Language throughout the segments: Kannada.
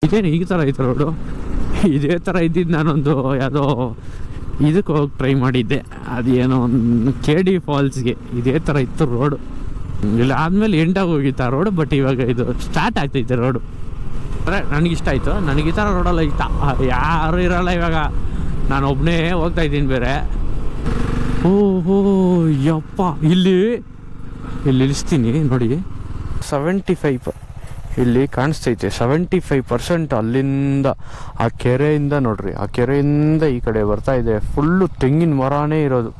ಇದೇನು ಈ ಥರ ಐತೆ ರೋಡು. ಇದೇ ಥರ ಇದ್ದಿದ್ದು ನಾನೊಂದು ಯಾವುದೋ ಇದಕ್ಕೆ ಹೋಗಿ ಟ್ರೈ ಮಾಡಿದ್ದೆ, ಅದೇನೋ ಒಂದು KD ಫಾಲ್ಸ್ಗೆ ಇದೇ ಥರ ಇತ್ತು ರೋಡು. ಇಲ್ಲ ಆದಮೇಲೆ ಎಂಟಾಗಿ ಹೋಗಿತ್ತು ಆ ರೋಡು. ಬಟ್ ಇವಾಗ ಇದು ಸ್ಟಾರ್ಟ್ ಆಗ್ತೈತೆ ರೋಡು. ಅಂದರೆ ನನಗಿಷ್ಟ ಆಯಿತು. ನನಗೆ ಈ ಥರ ರೋಡಲ್ಲ ಇಷ್ಟ, ಯಾರು ಇರೋಲ್ಲ ಇವಾಗ. ನಾನು ಒಬ್ಬನೇ ಹೋಗ್ತಾ ಇದ್ದೀನಿ ಬೇರೆ. ಓಹೋ ಯಪ್ಪ, ಇಲ್ಲಿ ಇಳಿಸ್ತೀನಿ ನೋಡಿ. 75 ಇಲ್ಲಿ ಕಾಣಿಸ್ತೈತೆ. 75% ಅಲ್ಲಿಂದ ಆ ಕೆರೆಯಿಂದ ನೋಡ್ರಿ, ಆ ಕೆರೆಯಿಂದ ಈ ಕಡೆ ಬರ್ತಾ ಇದೆ. ಫುಲ್ಲು ತೆಂಗಿನ ಮರನೇ ಇರೋದು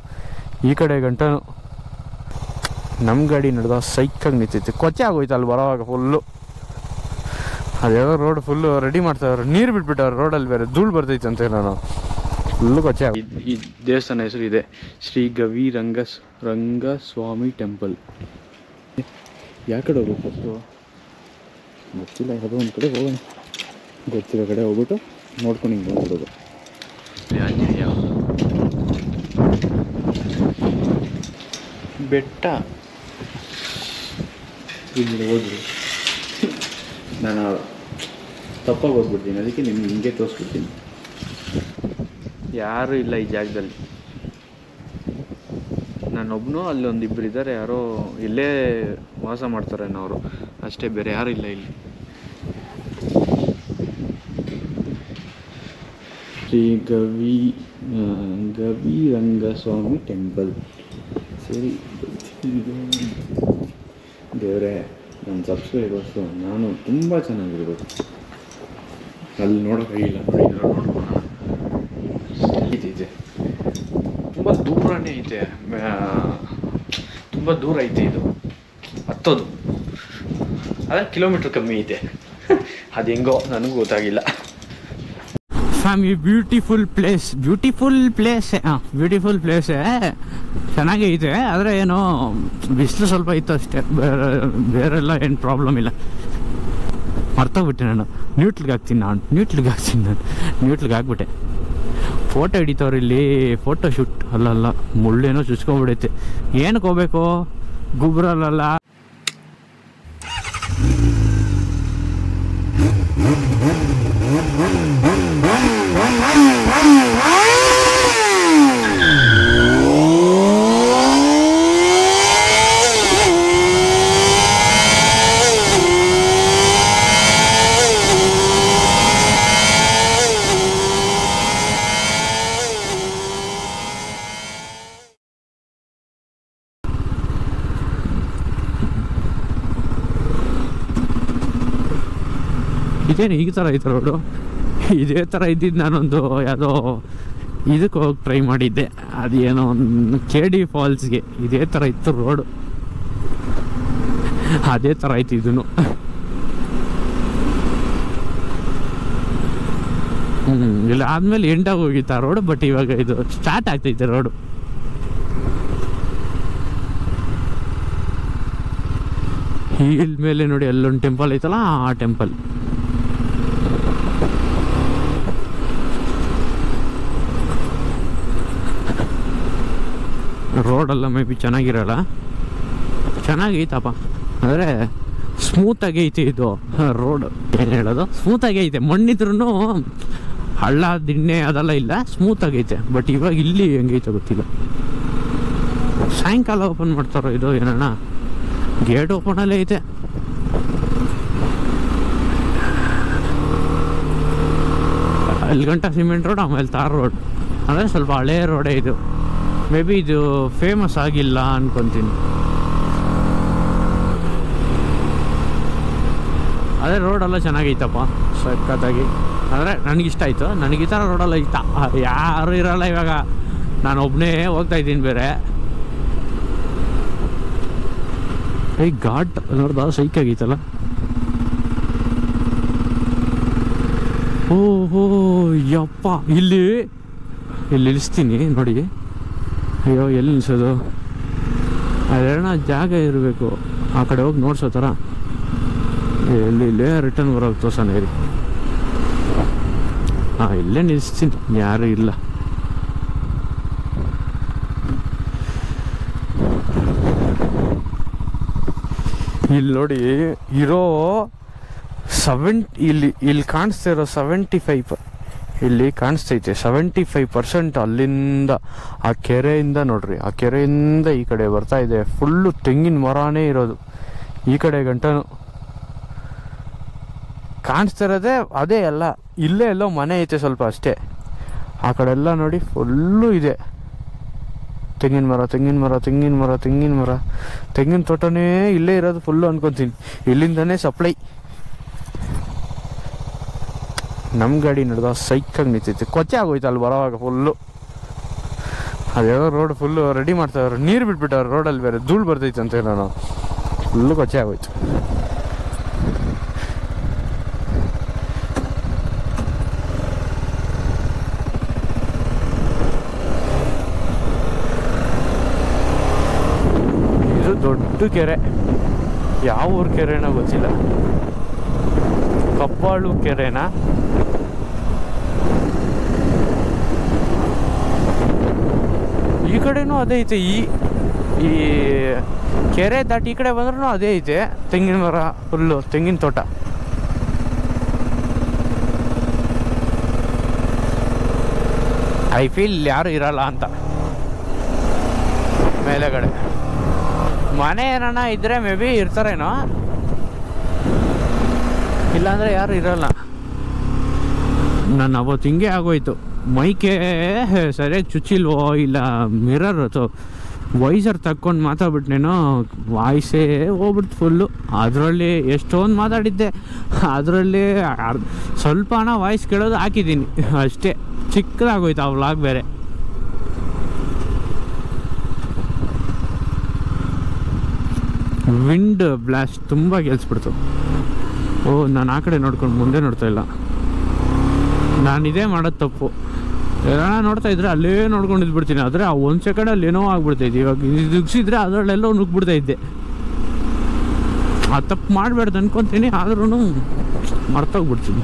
ಈ ಕಡೆ ಗಂಟನು. ನಮ್ಮ ಗಾಡಿ ನಡೆದ ಸೈಕಾಗಿ ನಿಂತೈತೆ. ಕೊಚ್ಚೆ ಆಗೋಯ್ತು ಅಲ್ಲಿ ಬರೋವಾಗ ಫುಲ್ಲು. ಅದ್ಯಾವ ರೋಡ್ ಫುಲ್ಲು ರೆಡಿ ಮಾಡ್ತಾವ್ರೆ, ನೀರು ಬಿಟ್ಬಿಟ್ಟವ್ರೆ ರೋಡಲ್ಲಿ. ಬೇರೆ ಧೂಳು ಬರ್ತೈತೆ ಅಂತ ನಾನು ಫುಲ್ಲು ಕೊಚ್ಚೆ ಆಗ. ಈ ದೇವಸ್ಥಾನ ಹೆಸರು ಇದೆ ಶ್ರೀ ಗವಿ ರಂಗಸ್ವಾಮಿ ಟೆಂಪಲ್. ಯಾವ ಕಡೆ ಹೋಗ್ಬೇಕು ಫಸ್ಟು ಗೊತ್ತಿಲ್ಲ, ಯಾವುದೋ ಒಂದು ಕಡೆ ಹೋಗೋಣ. ಗೊತ್ತಿರೋ ಕಡೆ ಹೋಗ್ಬಿಟ್ಟು ನೋಡ್ಕೊಂಡು ಹಿಂಗೆ ಬಂದ್ಬಿಡೋದು. ಆಂಜನೇಯ ಬೆಟ್ಟ ಇಲ್ಲಿ ಹೋದ್ರು. ನಾನು ತಪ್ಪಾಗಿ ಹೋಗ್ಬಿಡ್ತೀನಿ, ಅದಕ್ಕೆ ನಿಮ್ಗೆ ಹಿಂಗೆ ತೋರಿಸ್ಬಿಡ್ತೀನಿ. ಯಾರೂ ಇಲ್ಲ ಈ ಜಾಗದಲ್ಲಿ. ನಾನೊಬ್ಬನು, ಅಲ್ಲೊಂದಿಬ್ಬರು ಇದ್ದಾರೆ, ಯಾರೋ ಇಲ್ಲೇ ವಾಸ ಮಾಡ್ತಾರೇನೋ ಅವರು ಅಷ್ಟೇ, ಬೇರೆ ಯಾರೂ ಇಲ್ಲ ಇಲ್ಲಿ. ಶ್ರೀ ಗವಿ ರಂಗಸ್ವಾಮಿ ಟೆಂಪಲ್. ಸರಿ ದೇವರೇ, ನನ್ನ ಸಬ್ಸ್ಕ್ರೈಬರ್ಸು ನಾನು ತುಂಬ ಚೆನ್ನಾಗಿರ್ಬೇಕು. ಅಲ್ಲಿ ನೋಡೋಕ್ಕಾಗಿಲ್ಲ ನೋಡಿ, ನೋಡ್ಕೊಳ್ಳೋಣ. ಇದೆ ತುಂಬ ದೂರನೇ ಐತೆ, ತುಂಬ ದೂರ ಐತೆ ಇದು ಹತ್ತೋದು. ಅದೇ ಕಿಲೋಮೀಟ್ರ್ ಕಮ್ಮಿ ಐತೆ. ಅದು ಹೆಂಗೋ ನನಗೂ ಗೊತ್ತಾಗಿಲ್ಲ. ಫ್ಯಾಮಿಲಿ ಬ್ಯೂಟಿಫುಲ್ ಪ್ಲೇಸೇ ಚೆನ್ನಾಗೈತೆ. ಆದರೆ ಏನೋ ಬಿಸಿಲು ಸ್ವಲ್ಪ ಇತ್ತು ಅಷ್ಟೇ, ಬೇರೆಲ್ಲ ಏನು ಪ್ರಾಬ್ಲಮ್ ಇಲ್ಲ. ಮರ್ತೋಗ್ಬಿಟ್ಟೆ ನಾನು. ನ್ಯೂಟ್ಲಿಗೆ ಹಾಕ್ಬಿಟ್ಟೆ. ಫೋಟೋ ಹಿಡಿತವ್ರು ಇಲ್ಲಿ, ಫೋಟೋ ಶೂಟ್. ಅಲ್ಲಲ್ಲ ಮುಳ್ಳೇನೋ ಚುಚ್ಕೊಂಡ್ಬಿಡೈತೆ. ಏನಕ್ಕೆ ಹೋಗ್ಬೇಕು, ಗುಬ್ರಲ್ಲ. ಇದೇನು ಈ ಥರ ಐತೆ ರೋಡು. ಇದೇ ಥರ ಇದ್ದಿದ್ದು ನಾನೊಂದು ಯಾವುದೋ ಇದಕ್ಕೆ ಹೋಗಿ ಟ್ರೈ ಮಾಡಿದ್ದೆ, ಅದೇನೋ ಒಂದು KD ಫಾಲ್ಸ್ಗೆ ಇದೇ ಥರ ಇತ್ತು ರೋಡು. ಅದೇ ಥರ ಐತಿ ಇದನ್ನು. ಇಲ್ಲ ಆದಮೇಲೆ ಎಂಟಾಗಿ ಹೋಗಿತ್ತು ಆ ರೋಡು. ಬಟ್ ಇವಾಗ ಇದು ಸ್ಟಾರ್ಟ್ ಆಗ್ತೈತೆ ರೋಡು. ಹಿಲ್ ಮೇಲೆ ನೋಡಿ ಅಲ್ಲೊಂದು ಟೆಂಪಲ್ ಐತಲ್ಲ, ಆ ಟೆಂಪಲ್. ರೋಡೆಲ್ಲ ಮೇ ಬಿ ಚೆನ್ನಾಗಿರಲ್ಲ, ಚೆನ್ನಾಗೈತಪ್ಪ. ಆದರೆ ಸ್ಮೂತಾಗಿ ಐತೆ ಇದು ರೋಡ್. ಏನು ಹೇಳೋದು, ಸ್ಮೂತಾಗಿ ಐತೆ. ಮಣ್ಣಿದ್ರೂ ಹಳ್ಳ ದಿಣ್ಣೆ ಅದೆಲ್ಲ ಇಲ್ಲ, ಸ್ಮೂತಾಗೈತೆ. ಬಟ್ ಇವಾಗ ಇಲ್ಲಿ ಹೆಂಗೈತೆ ಗೊತ್ತಿಲ್ಲ. ಸಾಯಂಕಾಲ ಓಪನ್ ಮಾಡ್ತಾರೋ ಇದು ಏನಣ್ಣ, ಗೇಟ್ ಓಪನಲ್ಲೇ ಐತೆ. ಅಲ್ಲಿ ಗಂಟ ಸಿಮೆಂಟ್ ರೋಡ್, ಆಮೇಲೆ ತಾರ್ ರೋಡ್. ಅಂದರೆ ಸ್ವಲ್ಪ ಹಳೇ ರೋಡೇ ಇದು. ಮೇ ಬಿ ಇದು ಫೇಮಸ್ ಆಗಿಲ್ಲ ಅನ್ಕೊತೀನಿ. ಅದೇ ರೋಡೆಲ್ಲ ಚೆನ್ನಾಗೈತಪ್ಪ ಸಖತ್ತಾಗಿ. ಆದರೆ ನನಗಿಷ್ಟ ಆಯಿತು. ನನಗೆ ಈ ಥರ ರೋಡೆಲ್ಲ ಇಷ್ಟ, ಯಾರು ಇರೋಲ್ಲ ಇವಾಗ. ನಾನು ಒಬ್ಬನೇ ಹೋಗ್ತಾ ಇದ್ದೀನಿ ಬೇರೆ. ಘಾಟ್ ನೋಡ್ದ ಸೈಕಾಗೈತಲ್ಲ. ಓಹೋ ಯಪ್ಪ, ಇಲ್ಲಿ ಇಳಿಸ್ತೀನಿ ನೋಡಿ. ಅಯ್ಯೋ ಎಲ್ಲಿ ನಿಲ್ಸೋದು, ಅದೇನೋ ಜಾಗ ಇರಬೇಕು ಆ ಕಡೆ ಹೋಗಿ ನೋಡ್ಸೋ ಥರ. ಇಲ್ಲೇ ರಿಟರ್ನ್ ಬರೋದು ತೋರ್ಸೋಣ ಹೇಳಿ. ಇಲ್ಲೇ ನಿಲ್ಲಿಸ್ತೀನಿ, ಯಾರು ಇಲ್ಲ. ಇಲ್ಲಿ ನೋಡಿ, ಇರೋ ಇಲ್ಲಿ ಕಾಣಿಸ್ತಾ ಇರೋ 75 ಇಲ್ಲಿ ಕಾಣಿಸ್ತೈತೆ 75% ಅಲ್ಲಿಂದ ಆ ಕೆರೆಯಿಂದ ನೋಡ್ರಿ, ಆ ಕೆರೆಯಿಂದ ಈ ಕಡೆ ಬರ್ತಾ ಇದೆ. ಫುಲ್ಲು ತೆಂಗಿನ ಮರನೇ ಇರೋದು ಈ ಕಡೆ ಗಂಟನು ಕಾಣಿಸ್ತಾ ಇರೋದೇ ಅದೇ. ಎಲ್ಲ ಇಲ್ಲೇ ಎಲ್ಲೋ ಮನೆ ಐತೆ ಸ್ವಲ್ಪ ಅಷ್ಟೇ. ಆ ಕಡೆ ಎಲ್ಲ ನೋಡಿ ಫುಲ್ಲು ಇದೆ ತೆಂಗಿನ ಮರ, ತೆಂಗಿನ ಮರ, ತೆಂಗಿನ ಮರ, ತೆಂಗಿನ ಮರ, ತೆಂಗಿನ ತೋಟನೇ ಇಲ್ಲೇ ಇರೋದು ಫುಲ್ಲು ಅನ್ಕೊತೀನಿ. ಇಲ್ಲಿಂದನೇ ಸಪ್ಲೈ. ನಮ್ಮ ಗಾಡಿ ನಡೆದ ಸೈಕಾಗಿ ನಿಂತೈತೆ. ಕೊಚ್ಚೆ ಆಗೋಯ್ತು ಅಲ್ಲಿ ಬರೋವಾಗ ಫುಲ್ಲು. ಅದ್ಯಾವ ರೋಡ್ ಫುಲ್ಲು ರೆಡಿ ಮಾಡ್ತಾವ್ರು, ನೀರು ಬಿಟ್ಬಿಟ್ಟವ್ರು ರೋಡಲ್ಲಿ, ಬೇರೆ ಧೂಳು ಬರ್ತೈತೆ ಅಂತ ನಾನು ಫುಲ್ಲು ಕೊಚ್ಚೆ ಆಗೋಯ್ತು. ಇದು ದೊಡ್ಡ ಕೆರೆ, ಯಾವ ಊರು ಕೆರೆನೋ ಗೊತ್ತಿಲ್ಲ. ಕಬ್ಬಾಳು ಕೆರೆನಾ? ಈ ಕಡೆನೂ ಅದೇ ಐತೆ. ಈ ಕೆರೆ ದಾಟಿ ಈ ಕಡೆ ಬಂದ್ರೂ ಅದೇ ಐತೆ. ತೆಂಗಿನ ಮರ ಫುಲ್ಲು, ತೆಂಗಿನ ತೋಟ. ಐ ಫೀಲ್ ಯಾರು ಇರಲ್ಲ ಅಂತ. ಮೇಲೆಗಡೆ ಮನೆ ಏನಾನ ಇದ್ರೆ ಮೇ ಬಿ ಇರ್ತಾರೇನೋ, ಇಲ್ಲಾಂದರೆ ಯಾರು ಇರಲ್ಲ. ನಾನು ಅವತ್ತು ಹಿಂಗೆ ಆಗೋಯ್ತು, ಮೈಕೆ ಸರಿಯಾಗಿ ಚುಚ್ಚಿಲ್ವೋ ಇಲ್ಲ ಮಿರರ್ ಅಥವಾ ವೈಸರ್ ತಕ್ಕೊಂಡು ಮಾತಾಡ್ಬಿಟ್ನೇನೋ, ವಾಯ್ಸೇ ಹೋಗ್ಬಿಡ್ತು ಫುಲ್ಲು. ಅದರಲ್ಲಿ ಎಷ್ಟೊಂದು ಮಾತಾಡಿದ್ದೆ, ಅದರಲ್ಲಿ ಸ್ವಲ್ಪ ಹಣ ವಾಯ್ಸ್ ಕೇಳೋದು ಹಾಕಿದ್ದೀನಿ ಅಷ್ಟೇ. ಚಿಕ್ಕದಾಗೋಯ್ತು ಆ ವ್ಲಾಗ್ ಬೇರೆ. ವಿಂಡ್ ಬ್ಲಾಸ್ಟ್ ತುಂಬ ಗೆಲ್ಸ್ಬಿಡ್ತು. ನಾನು ಆ ಕಡೆ ನೋಡ್ಕೊಂಡು ಮುಂದೆ ನೋಡ್ತಾ ಇಲ್ಲ. ನಾನು ಇದೇ ಮಾಡೋದು ತಪ್ಪು. ಎಲ್ಲ ನೋಡ್ತಾ ಇದ್ರೆ ಅಲ್ಲೇ ನೋಡ್ಕೊಂಡು ಇದ್ಬಿಡ್ತೀನಿ. ಆದರೆ ಆ 1 ಸೆಕೆಂಡಲ್ಲಿ ಏನೋ ಆಗ್ಬಿಡ್ತೈತಿ. ಇವಾಗ ನುಗ್ಸಿದ್ರೆ ಅದರಲ್ಲೆಲ್ಲೋ ನುಗ್ಬಿಡ್ತಾ ಇದ್ದೆ. ಆ ತಪ್ಪು ಮಾಡಬೇಡ್ದು ಅನ್ಕೊತೀನಿ, ಆದ್ರೂ ಮರ್ತೋಗ್ಬಿಡ್ತೀನಿ.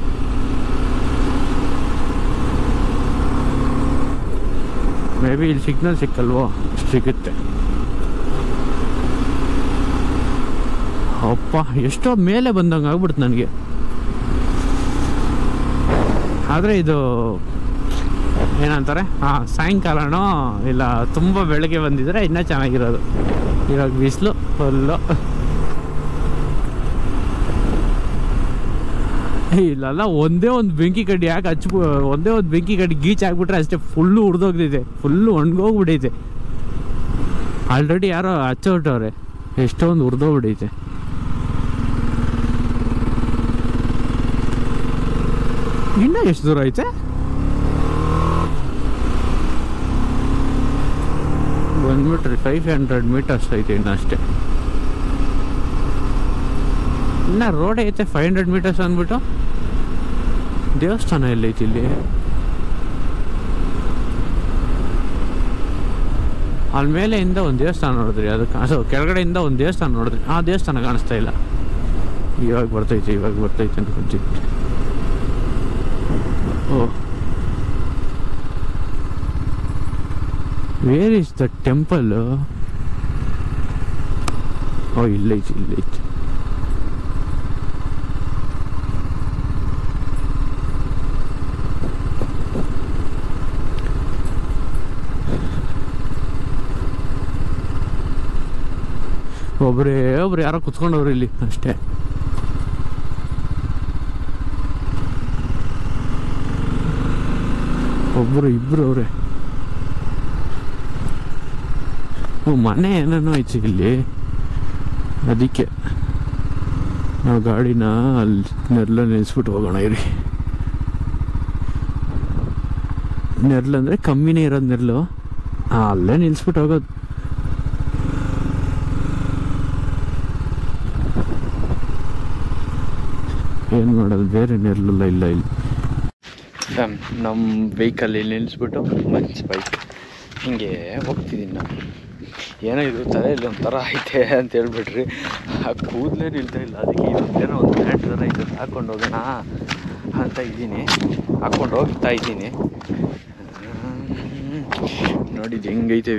ಮೇ ಬಿ ಇಲ್ಲಿ ಸಿಗ್ನಲ್ ಸಿಕ್ಕಲ್ವೋ? ಸಿಗುತ್ತೆ. ಅಪ್ಪ ಎಷ್ಟೋ ಮೇಲೆ ಬಂದಂಗೆ ಆಗ್ಬಿಡ್ತು ನನಗೆ. ಆದರೆ ಇದು ಏನಂತಾರೆ, ಸಾಯಂಕಾಲನೋ ಇಲ್ಲ ತುಂಬ ಬೆಳಗ್ಗೆ ಬಂದಿದ್ರೆ ಇನ್ನೂ ಚೆನ್ನಾಗಿರೋದು. ಇವಾಗ ಬಿಸಿಲು ಫುಲ್ಲು. ಇಲ್ಲೆಲ್ಲ ಒಂದೇ ಒಂದು ಬೆಂಕಿ ಕಡ್ಡಿ ಯಾಕೆ ಒಂದೇ ಒಂದು ಬೆಂಕಿ ಕಡ್ಡಿ ಗೀಚ್ ಹಾಕ್ಬಿಟ್ರೆ ಅಷ್ಟೇ ಫುಲ್ಲು ಉರಿದೋಗ್ತೈತೆ, ಫುಲ್ಲು ಒಣಗೋಗ್ಬಿಟ್ಟೈತೆ. ಆಲ್ರೆಡಿ ಯಾರೋ ಹಚ್ಚೋಟವ್ರೆ, ಎಷ್ಟೊಂದು ಉರಿದೋಗ್ಬಿಟ್ಟೈತೆ. ಇನ್ನೂ ಎಷ್ಟು ದೂರ ಐತೆ? ಬಂದ್ಬಿಟ್ರಿ 500 ಮೀಟರ್ಸ್ ಐತೆ ಇನ್ನು ಅಷ್ಟೇ. ಇನ್ನು ರೋಡ್ ಐತೆ 500 ಮೀಟರ್ಸ್ ಅಂದ್ಬಿಟ್ಟು. ದೇವಸ್ಥಾನ ಎಲ್ಲೈತಿ ಇಲ್ಲಿ? ಅಲ್ಲಿ ಮೇಲೆಯಿಂದ ಒಂದು ದೇವಸ್ಥಾನ ನೋಡಿದ್ರಿ, ಅದು ಕೆಳಗಡೆಯಿಂದ ಒಂದು ದೇವಸ್ಥಾನ ನೋಡಿದ್ರಿ. ಆ ದೇವಸ್ಥಾನ ಕಾಣಿಸ್ತಾ ಇಲ್ಲ. ಇವಾಗ ಬರ್ತೈತೆ ಅನ್ಕೊಂತೀನಿ. Where is the temple? ಇಲ್ಲೈತಿ. ಒಬ್ರು ಯಾರೋ ಕುತ್ಕೊಂಡವ್ರು ಇಲ್ಲಿ ಅಷ್ಟೇ. ಇಬ್ರು ಅವ್ರೆ. ಮನೆ ಏನೇನೋ ಐತಿ ಇಲ್ಲಿ. ಅದಕ್ಕೆ ನಾವು ಗಾಡಿನ ಅಲ್ಲಿ ನೆರ್ಲ ನಿಲ್ಲಿಸ್ಬಿಟ್ಟು ಹೋಗೋಣ ಇರಿ. ನೆರ್ಲು ಅಂದರೆ ಕಮ್ಮಿನೇ ಇರೋದು ನೆರ್ಲು. ಅಲ್ಲೇ ನಿಲ್ಲಿಸ್ಬಿಟ್ಟು ಹೋಗೋದು. ಏನು ಮಾಡೋದು, ಬೇರೆ ನೆರ್ಲೆಲ್ಲ ಇಲ್ಲ ಇಲ್ಲಿ. ನಮ್ಮ ವೆಹಿಕಲ್ ಇಲ್ಲಿ ನಿಲ್ಲಿಸ್ಬಿಟ್ಟು ಮಂಚ್ ಬೈಕ್ ಹಿಂಗೆ ಹೋಗ್ತಿದ್ದೀನಿ ನಾನು. ಏನೋ ಇದು ತಲೆಯಲ್ಲಿ ಒಂಥರ ಐತೆ ಅಂತ ಹೇಳ್ಬಿಟ್ರಿ. ಆ ಕೂದಲೇ ನಿಲ್ತಾ ಇಲ್ಲ. ಅದಕ್ಕೆ ಇವತ್ತೇನೋ ಒಂದು ಪ್ಯಾಂಟ್ ಥರ ಇದು ಹಾಕ್ಕೊಂಡು ಹೋಗೋಣ ಅಂತ ಇದ್ದೀನಿ. ಹಾಕ್ಕೊಂಡು ಹೋಗ್ತಾ ಇದ್ದೀನಿ. ನೋಡಿದ್ದು ಹೆಂಗೈತೆ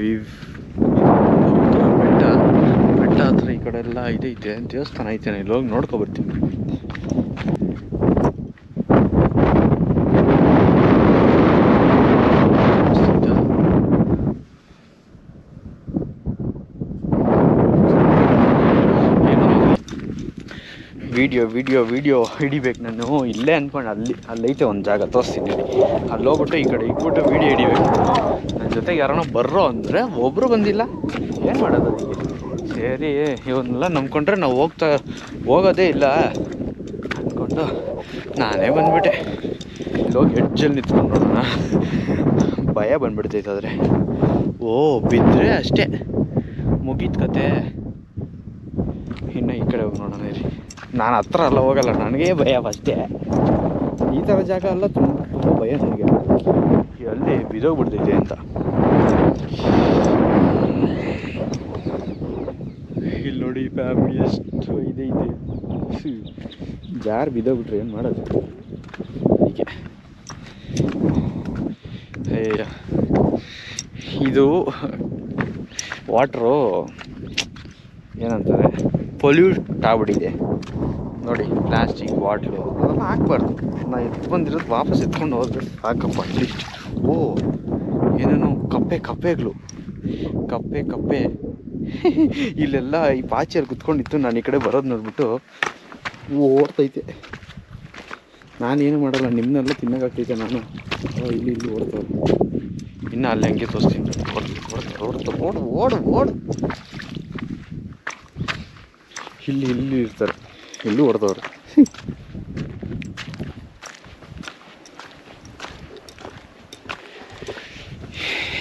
ಬೆಟ್ಟ ಹತ್ರ ಈ ಕಡೆ ಎಲ್ಲ ಇದೈತೆ. ದೇವಸ್ಥಾನ ಐತೆ, ಇಲ್ಲಿ ಹೋಗಿ ನೋಡ್ಕೊಬರ್ತೀನಿ. ವಿಡಿಯೋ ಹಿಡಿಬೇಕು ನಾನು. ಇಲ್ಲೇ ಅಂದ್ಕೊಂಡು ಅಲ್ಲೈತೆ ಒಂದು ಜಾಗ ತೋರಿಸ್ತೀನಿ. ಅಲ್ಲಿ ಹೋಗ್ಬಿಟ್ಟು ಈ ಕಡೆ ಇಟ್ಬಿಟ್ಟು ವಿಡಿಯೋ ಹಿಡಿಬೇಕು. ನನ್ನ ಜೊತೆಗೆ ಯಾರನ್ನ ಬರ್ರೋ ಅಂದರೆ ಒಬ್ಬರು ಬಂದಿಲ್ಲ. ಏನು ಮಾಡೋದು ಅದಕ್ಕೆ? ಸರಿ ಇವನ್ನೆಲ್ಲ ನಂಬ್ಕೊಂಡ್ರೆ ನಾವು ಹೋಗೋದೇ ಇಲ್ಲ ಅಂದ್ಕೊಂಡು ನಾನೇ ಬಂದ್ಬಿಟ್ಟೆ. ಇಲ್ಲೋಗಿ ಎಡ್ಜಲ್ಲಿ ನಿಂತ್ಕೊಂಡು ನೋಡೋಣ. ಭಯ ಬಂದ್ಬಿಡ್ತೈತೆ ಆದರೆ. ಬಿದ್ದರೆ ಅಷ್ಟೇ ಮುಗೀತು ಕತೆ. ಇನ್ನು ಈ ಕಡೆ ಹೋಗಿ ನೋಡೋಣ ರೀ. ನಾನು ಹತ್ರ ಎಲ್ಲ ಹೋಗಲ್ಲ, ನನಗೇ ಭಯ ಅಷ್ಟೇ. ಈ ಥರ ಜಾಗ ಎಲ್ಲ ತುಂಬ ಭಯ ನನಗೆ. ಎಲ್ಲಿ ಬಿದ್ದೋಗ್ಬಿಡ್ತೈತೆ ಅಂತ. ಇಲ್ಲಿ ನೋಡಿ ಫ್ಯಾಮಿಲಿ ಎಷ್ಟು ಇದೈತೆ. ಜಾರು ಬಿದ್ದೋಗ್ಬಿಟ್ರೆ ಏನು ಮಾಡೋದು? ಹೀಗೆ ಇದು ವಾಟ್ರು ಏನಂತಾರೆ ಪೊಲ್ಯೂಟ್ ಆಗ್ಬಿಟ್ಟಿದೆ ನೋಡಿ. ಪ್ಲಾಸ್ಟಿಕ್ ಬಾಟ್ಲು ಅದೆಲ್ಲ ಹಾಕ್ಬಾರ್ದು. ನಾ ಬಂದಿರೋದು ವಾಪಸ್ ಎತ್ಕೊಂಡು ಹೋದ್ರೆ ಸಾಕಪ್ಪ ಅಟ್ಲೀಸ್ಟ್. ಏನೇನೋ ಕಪ್ಪೆಗಳು ಕಪ್ಪೆ ಇಲ್ಲೆಲ್ಲ ಈ ಪಾಚಿಯಲ್ಲಿ ಕುತ್ಕೊಂಡಿತ್ತು. ನಾನು ಈ ಕಡೆ ಬರೋದು ನೋಡ್ಬಿಟ್ಟು ಓಡ್ತೈತೆ. ನಾನೇನು ಮಾಡಲ್ಲ, ನಿಮ್ಮನ್ನೆಲ್ಲ ತಿನ್ನೋಕ್ಕಾಗ್ತೈತೆ. ನಾನು ಇಲ್ಲಿ ಓಡ್ತವ್ರು. ಇನ್ನು ಅಲ್ಲಿ ಹಂಗೆ ತೋರಿಸ್ತೀನಿ. ಓಡು ಇಲ್ಲಿ ಇರ್ತಾರೆ. ಎಲ್ಲೂ ಹೊಡೆದವ್ರು.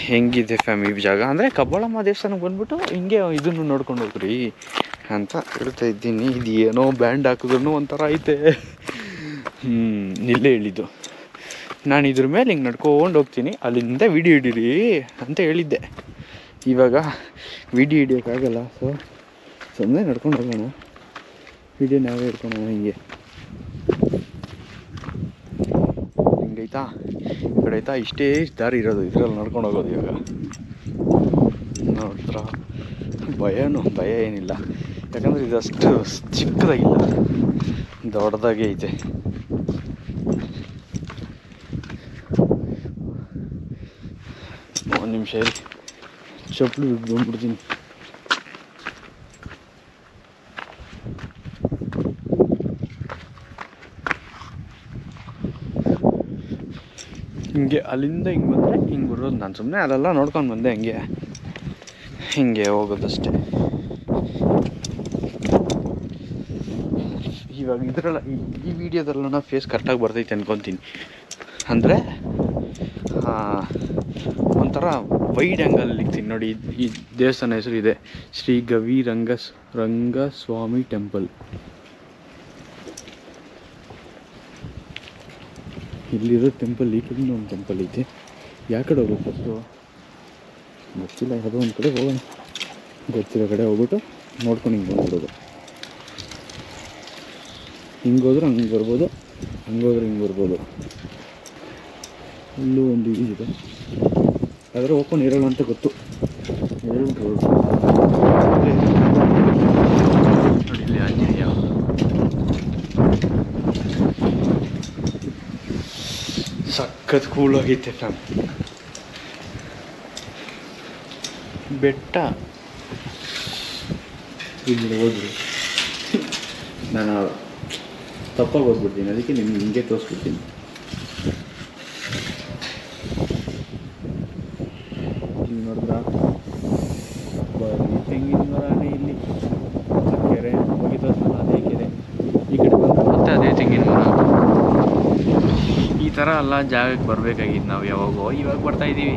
ಹೆಂಗಿದೆ ಫ್ಯಾಮಿಲಿ ಜಾಗ ಅಂದರೆ ಕಬ್ಬಾಳಮ್ಮ ದೇವಸ್ಥಾನಕ್ಕೆ ಬಂದ್ಬಿಟ್ಟು ಹಿಂಗೆ ಇದನ್ನು ನೋಡ್ಕೊಂಡು ಹೋಗ್ರಿ ಅಂತ ಹೇಳ್ತಾ ಇದ್ದೀನಿ. ಇದು ಏನೋ ಬ್ಯಾಂಡ್ ಹಾಕಿದ್ರು ಒಂಥರ ಐತೆ. ಇಲ್ಲೇ ಹೇಳಿದ್ದು ನಾನು. ಇದ್ರ ಮೇಲೆ ಹಿಂಗೆ ನಡ್ಕೊಂಡು ಹೋಗ್ತೀನಿ, ಅಲ್ಲಿಂದ ವಿಡಿಯೋ ಹಿಡೀರಿ ಅಂತ ಹೇಳಿದ್ದೆ. ಇವಾಗ ವಿಡಿಯೋ ಹಿಡಿಯೋಕ್ಕಾಗಲ್ಲ, ಸೊ ಸುಮ್ಮನೆ ನಡ್ಕೊಂಡು ಹೋಗೋಣ. ವಿಡಿಯೋ ನಾವೇ ಹಿಡ್ಕೊಂಡು ಹಿಂಗೈತಾ ಈ ಕಡೆ ಆಯ್ತಾ. ಇಷ್ಟೇ ದಾರಿ ಇರೋದು, ಇದರಲ್ಲಿ ನಡ್ಕೊಂಡು ಹೋಗೋದು. ಇವಾಗ ನೋಡ್ರ ಭಯ ಏನಿಲ್ಲ, ಯಾಕಂದರೆ ಇದಷ್ಟು ಚಿಕ್ಕದಾಗಿಲ್ಲ, ದೊಡ್ಡದಾಗೆ ಐತೆ. ಒಂದು ನಿಮಿಷ ಇರಿ, ಚಪ್ಪಲಿ ಬಿಟ್ಟು ಬಂದ್ಬಿಡ್ತೀನಿ. ಹಿಂಗೆ ಅಲ್ಲಿಂದ ಹಿಂಗೆ ಬಂದರೆ ಹಿಂಗೆ ಬರೋದು. ನಾನು ಸುಮ್ಮನೆ ಅಲ್ಲೆಲ್ಲ ನೋಡ್ಕೊಂಡು ಬಂದೆ, ಹಿಂಗೆ ಹೋಗೋದಷ್ಟೇ. ಇವಾಗ ಇದರಲ್ಲ ಈ ವಿಡಿಯೋದಲ್ಲ ಫೇಸ್ ಕರೆಕ್ಟಾಗಿ ಬರ್ತೈತೆ ಅನ್ಕೊತೀನಿ. ಅಂದರೆ ಒಂಥರ ವೈಡ್ ಆ್ಯಂಗಲ್ ಇರ್ತೀನಿ ನೋಡಿ. ಈ ದೇವಸ್ಥಾನ ಹೆಸರು ಇದೆ ಶ್ರೀ ಗವಿ ರಂಗಸ್ವಾಮಿ ಟೆಂಪಲ್. ಇಲ್ಲಿರೋ ಟೆಂಪಲ್ ಈ ಕಡೆ ಒಂದು ಟೆಂಪಲ್ ಐತೆ. ಯಾವ ಕಡೆ ಹೋಗ್ಬೇಕು ಫಸ್ಟು ಗೊತ್ತಿಲ್ಲ, ಯಾವುದೋ ಒಂದು ಕಡೆ ಹೋಗೋಣ. ಗೊತ್ತಿರೋ ಕಡೆ ಹೋಗ್ಬಿಟ್ಟು ನೋಡ್ಕೊಂಡು ಹಿಂಗೆ ಬಂದ್ಬಿಡೋದು. ಹಿಂಗೋದ್ರೆ ಹಂಗೆ ಬರ್ಬೋದು, ಹಂಗೋದ್ರೆ ಹಿಂಗೆ ಬರ್ಬೋದು. ಇಲ್ಲೂ ಒಂದು ಇದೆ, ಆದರೆ ಓಪನ್ ಇರೋಲ್ಲ ಅಂತ ಗೊತ್ತು. ನೋಡಿ ಇಲ್ಲಿ ಆಂಜನೇಯ. ಸಖತ್ ಕೂಲಾಗೈತೆ ಫ್ಯಾಮ್. ಬೆಟ್ಟ ಇಲ್ಲಿ ಹೋದ್ರು ನಾನು ತಪ್ಪಾಗಿ ಹೋಗ್ಬಿಡ್ತೀನಿ, ಅದಕ್ಕೆ ನಿಮ್ಗೆ ಹಿಂಗೆ ತೋರಿಸ್ಬಿಡ್ತೀನಿ. ಇಲ್ಲಿ ನೋಡಿದ್ರ ತೆಂಗಿನ ಮರನೇ. ಇಲ್ಲಿ ಕೆರೆ ಹೋಗಿ ತೋರಿಸಲ್ಲ, ಅದೇ ಕೆರೆ. ಈ ಕಡೆ ಬಂದು ಮತ್ತೆ ಅದೇ ತೆಂಗಿನ ಮರ. ಈ ಥರ ಎಲ್ಲ ಜಾಗಕ್ಕೆ ಬರಬೇಕಾಗಿದ್ದು ನಾವು ಯಾವಾಗೋ. ಇವಾಗ ಬರ್ತಾಯಿದ್ದೀವಿ.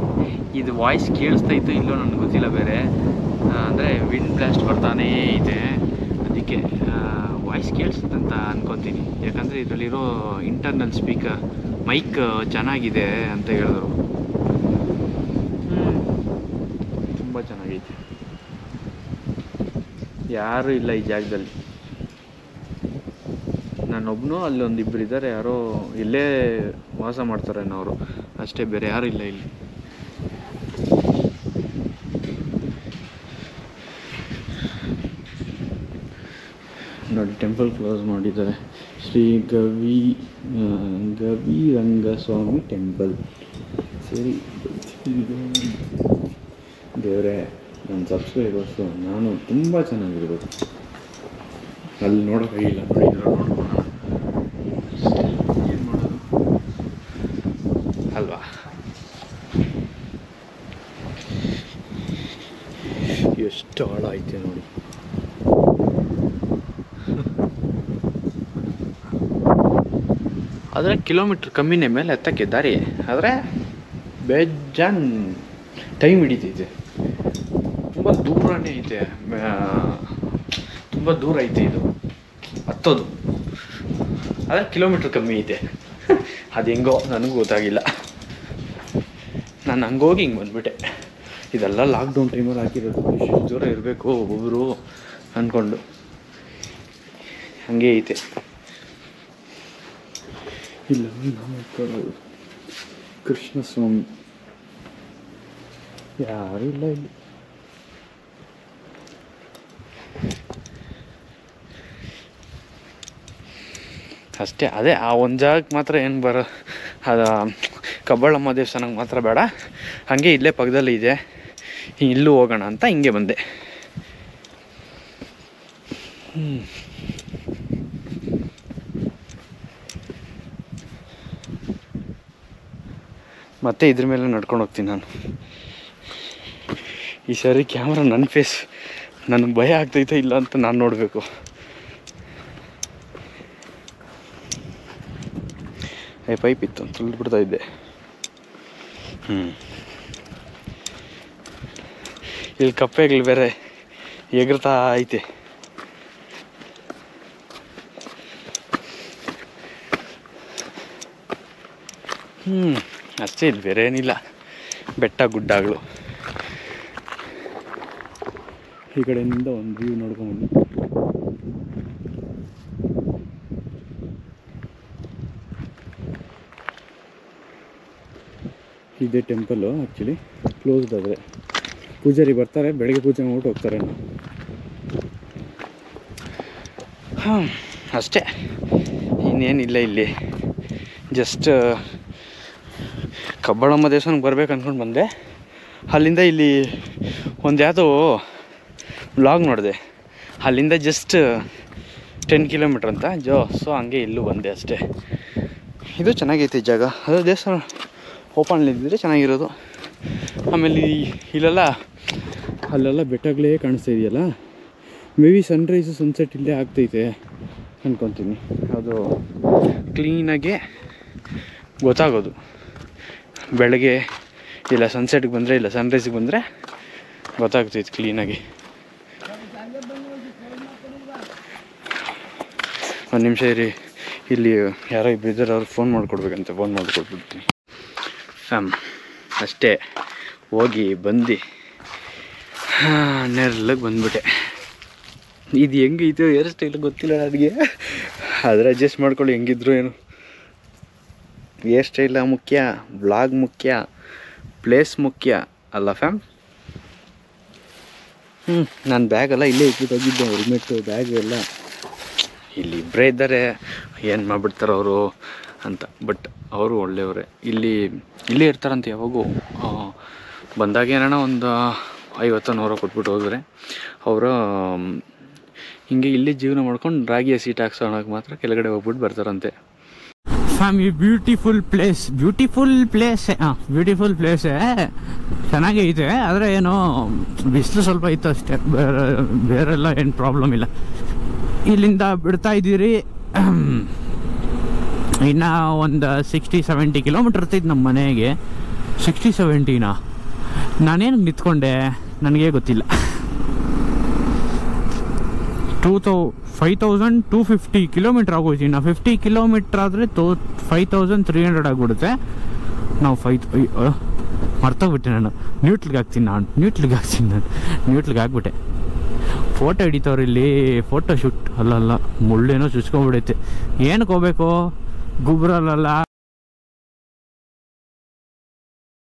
ಇದು ವಾಯ್ಸ್ ಕೇಳಿಸ್ತೈತು ಇಲ್ಲೋ ನನಗೆ ಗೊತ್ತಿಲ್ಲ. ಬೇರೆ ಅಂದರೆ ವಿಂಡ್ ಬ್ಲಾಸ್ಟ್ ಬರ್ತಾನೇ ಇದೆ, ಅದಕ್ಕೆ ವಾಯ್ಸ್ ಕೇಳಿಸ್ತಂತ ಅನ್ಕೊತೀನಿ. ಯಾಕಂದರೆ ಇದರಲ್ಲಿರೋ ಇಂಟರ್ನಲ್ ಸ್ಪೀಕರ್ ಮೈಕ್ ಚೆನ್ನಾಗಿದೆ ಅಂತ ಹೇಳಿದ್ರು. ತುಂಬ ಚೆನ್ನಾಗೈತೆ. ಯಾರೂ ಇಲ್ಲ ಈ ಜಾಗದಲ್ಲಿ. ನಾನೊಬ್ಬನು, ಅಲ್ಲಿ ಒಂದಿಬ್ಬರು ಇದ್ದಾರೆ, ಯಾರೋ ಇಲ್ಲೇ ವಾಸ ಮಾಡ್ತಾರೇನೋ ಅವರು ಅಷ್ಟೇ, ಬೇರೆ ಯಾರೂ ಇಲ್ಲ ಇಲ್ಲಿ. ನೋಡಿ ಟೆಂಪಲ್ ಕ್ಲೋಸ್ ಮಾಡಿದ್ದಾರೆ. ಶ್ರೀ ಗವಿ ರಂಗಸ್ವಾಮಿ ಟೆಂಪಲ್. ಸರಿ ದೇವರೇ, ನನ್ನ ಸಬ್ಸ್ಕ್ರೈಬರ್ಸು ನಾನು ತುಂಬ ಚೆನ್ನಾಗಿರ್ಬೇಕು. ಅಲ್ಲಿ ನೋಡೋಕ್ಕಾಗಿಲ್ಲ ನೋಡಿ, ನೋಡ್ಕೊಳ್ಳೋಣ ಏನು ಮಾಡೋದು ಅಲ್ವಾ. ಎಷ್ಟು ಆಳ ಐತೆ ನೋಡಿ. ಆದರೆ ಕಿಲೋಮೀಟ್ರ್ ಕಮ್ಮಿನೇ ಮೇಲೆ ಎತ್ತಕ್ಕೆ ದಾರಿ, ಆದರೆ ಬೇಜಾನ್ ಟೈಮ್ ಹಿಡಿತೈತೆ. ತುಂಬ ದೂರನೇ ಐತೆ, ತುಂಬ ದೂರ ಐತೆ ಇದು ಹತ್ತೋದು. ಆದರೆ ಕಿಲೋಮೀಟ್ರ್ ಕಮ್ಮಿ ಐತೆ. ಅದು ಹೆಂಗೋ ನನಗೂ ಗೊತ್ತಾಗಿಲ್ಲ. ನಾನು ಹಂಗೋಗಿ ಹಿಂಗೆ ಬಂದ್ಬಿಟ್ಟೆ. ಇದೆಲ್ಲ ಲಾಕ್ಡೌನ್ ಟೈಮಲ್ಲಿ ಹಾಕಿರೋದು. ಎಷ್ಟು ದೂರ ಇರಬೇಕು ಒಬ್ಬೊಬ್ಬರು ಅಂದ್ಕೊಂಡು. ಹಾಗೆ ಐತೆ. ಇಲ್ಲ ನಾವು ಕೃಷ್ಣಸ್ವಾಮಿ ಯಾರೂ ಇಲ್ಲ ಇಲ್ಲಿ. ಅಷ್ಟೇ. ಅದೇ ಆ ಒಂದು ಜಾಗಕ್ಕೆ ಮಾತ್ರ ಏನು ಅದು ಕಬ್ಬಾಳಮ್ಮ ದೇವಸ್ಥಾನಕ್ಕೆ ಮಾತ್ರ ಬೇಡ. ಹಾಗೆ ಇಲ್ಲೇ ಪಕ್ಕದಲ್ಲಿ ಇದೆ, ಇಲ್ಲೂ ಹೋಗೋಣ ಅಂತ ಹಿಂಗೆ ಬಂದೆ. ಮತ್ತೆ ಇದ್ರ ಮೇಲೆ ನಡ್ಕೊಂಡು ಹೋಗ್ತೀನಿ ನಾನು. ಈ ಸರಿ ಕ್ಯಾಮ್ರಾ ನನ್ನ ಫೇಸ್ ನನಗೆ ಭಯ ಆಗ್ತೈತೆ ಇಲ್ಲ ಅಂತ ನಾನು ನೋಡಬೇಕು. ಪೈಪ್ ಇತ್ತು ತುಳಿದ್ಬಿಡ್ತಾ ಇದ್ದೆ. ಇಲ್ಲಿ ಕಪ್ಪೆಗಳು ಬೇರೆ ಎಗರ್ತಾ ಐತೆ. ಅಷ್ಟೇ, ಇಲ್ಲಿ ಬೇರೆ ಏನಿಲ್ಲ. ಬೆಟ್ಟ ಗುಡ್ಡಗಳು. ಈ ಕಡೆಯಿಂದ ಒಂದು ವ್ಯೂ ನೋಡ್ಕೊಂಡ್ಬಂದು ಇದೇ ಟೆಂಪಲ್ಲು. ಆ್ಯಕ್ಚುಲಿ ಕ್ಲೋಸ್ಡ್ ಆದರೆ ಪೂಜಾರಿ ಬರ್ತಾರೆ, ಬೆಳಗ್ಗೆ ಪೂಜೆ ಮಾಡ್ಬಿಟ್ಟು ಹೋಗ್ತಾರೆ. ಅಷ್ಟೇ, ಇನ್ನೇನಿಲ್ಲ ಇಲ್ಲಿ. ಜಸ್ಟ್ ಕಬ್ಬಾಳಮ್ಮ ದೇವಸ್ಥಾನಕ್ಕೆ ಬರ್ಬೇಕು ಅಂದ್ಕೊಂಡು ಬಂದೆ. ಅಲ್ಲಿಂದ ಇಲ್ಲಿ ಒಂದು ಯಾವುದೋ ವ್ಲಾಗ್ ನೋಡಿದೆ, ಅಲ್ಲಿಂದ ಜಸ್ಟ್ 10 ಕಿಲೋಮೀಟ್ರ್ ಅಂತ ಸೊ ಹಂಗೆ ಇಲ್ಲೂ ಬಂದೆ ಅಷ್ಟೇ. ಇದು ಚೆನ್ನಾಗೈತೆ ಜಾಗ. ಅದು ದೇವಸ್ಥಾನ ಓಪನ್ಲಿದ್ದರೆ ಚೆನ್ನಾಗಿರೋದು. ಆಮೇಲೆ ಅಲ್ಲೆಲ್ಲ ಬೆಟ್ಟಗಳೇ ಕಾಣಿಸ್ತಾ ಇದೆಯಲ್ಲ, ಮೇ ಬಿ ಸನ್ರೈಸು ಸನ್ಸೆಟ್ ಇಲ್ಲೇ ಆಗ್ತೈತೆ ಅಂದ್ಕೊತೀನಿ. ಅದು ಕ್ಲೀನಾಗೆ ಗೊತ್ತಾಗೋದು. ಬೆಳಗ್ಗೆ ಇಲ್ಲ ಸನ್ಸೆಟ್ಗೆ ಬಂದರೆ ಇಲ್ಲ ಸನ್ರೈಸಿಗೆ ಬಂದರೆ ಗೊತ್ತಾಗ್ತೈತೆ ಕ್ಲೀನಾಗಿ. ಒಂದು ನಿಮಿಷ ಇರಿ, ಇಲ್ಲಿ ಯಾರೋ ಇಬ್ಬರು ಇದ್ದಾರೆ, ಅವ್ರಿಗೆ ಫೋನ್ ಮಾಡಿಕೊಡ್ಬೇಕಂತೆ. ಫೋನ್ ಮಾಡಿಕೊಟ್ಬಿಡ್ತೀನಿ ಅಷ್ಟೇ. ಹೋಗಿ ಬಂದು ನೆರಳಿಗೆ ಬಂದ್ಬಿಟ್ಟೆ. ಇದು ಹೆಂಗೈತೆ ಹೇರ್ ಸ್ಟೈಲ್ ಗೊತ್ತಿಲ್ಲ ನನಗೆ, ಆದರೆ ಅಡ್ಜಸ್ಟ್ ಮಾಡ್ಕೊಳ್ಳಿ ಹೆಂಗಿದ್ರು ಏನು. ಹೇರ್ ಸ್ಟೈಲ ಮುಖ್ಯ, ಬ್ಲಾಗ್ ಮುಖ್ಯ, ಪ್ಲೇಸ್ ಮುಖ್ಯ ಅಲ್ಲ ಫ್ಯಾಮ್. ನಾನು ಬ್ಯಾಗೆಲ್ಲ ಇಲ್ಲೇ ಇಟ್ಬಿಟ್ಟು ಹೋಗಿದ್ದೆ, ಹೆಲ್ಮೆಟ್ಟು ಬ್ಯಾಗ್ ಎಲ್ಲ. ಇಲ್ಲಿ ಇಬ್ಬರೇ ಇದ್ದಾರೆ, ಏನು ಮಾಡಿಬಿಡ್ತಾರೆ ಅವರು ಅಂತ. ಬಟ್ ಅವರು ಒಳ್ಳೆಯವರೇ. ಇಲ್ಲೇ ಇರ್ತಾರಂತೆ ಯಾವಾಗೂ. ಬಂದಾಗ ಏನಾರ ಒಂದು 50-100 ಕೊಟ್ಬಿಟ್ಟು ಹೋದರೆ ಅವರು ಹಿಂಗೆ ಇಲ್ಲಿ ಜೀವನ ಮಾಡ್ಕೊಂಡು ರಾಗಿಯ ಸೀಟ್ ಹಾಕ್ಸೋಣಕ್ಕೆ ಮಾತ್ರ ಕೆಳಗಡೆ ಹೋಗ್ಬಿಟ್ಟು ಬರ್ತಾರಂತೆ. ಫ್ಯಾಮ್, ಈ ಬ್ಯೂಟಿಫುಲ್ ಪ್ಲೇಸೇ ಚೆನ್ನಾಗೇ ಇದೆ. ಆದರೆ ಏನೋ ಬಿಸಿಲು ಸ್ವಲ್ಪ ಇತ್ತು ಅಷ್ಟೇ, ಬೇರೆಲ್ಲ ಏನು ಪ್ರಾಬ್ಲಮ್ ಇಲ್ಲ. ಇಲ್ಲಿಂದ ಬಿಡ್ತಾ ಇದ್ದೀರಿ, ಇನ್ನು ಒಂದು 60-70 ಕಿಲೋಮೀಟ್ರ್ ಇರ್ತೈತೆ ನಮ್ಮ ಮನೆಗೆ. 60-70ನಾ? ನಾನೇನು ನಿಂತ್ಕೊಂಡೆ ನನಗೇ ಗೊತ್ತಿಲ್ಲ. 5250 ಕಿಲೋಮೀಟ್ರ್ ಆಗೋಯ್ತು. ಇನ್ನು 50 ಕಿಲೋಮೀಟ್ರ್ ಆದರೆ 5300 ಆಗಿಬಿಡುತ್ತೆ. ನಾವು ಮರ್ತೋಗ್ಬಿಟ್ಟೆ ನಾನು. ನ್ಯೂಟ್ಲಿಗೆ ಹಾಕ್ಬಿಟ್ಟೆ. ಫೋಟೋ ಹಿಡಿತವ್ರು ಇಲ್ಲಿ, ಫೋಟೋ ಶೂಟ್. ಅಲ್ಲಲ್ಲ ಮುಳ್ಳೇನೋ ಚುಚ್ಕೊಂಡ್ಬಿಡೈತೆ. ಏನಕ್ಕೆ ಹೋಗ್ಬೇಕು? ಗುಬ್ರಲ್ಲ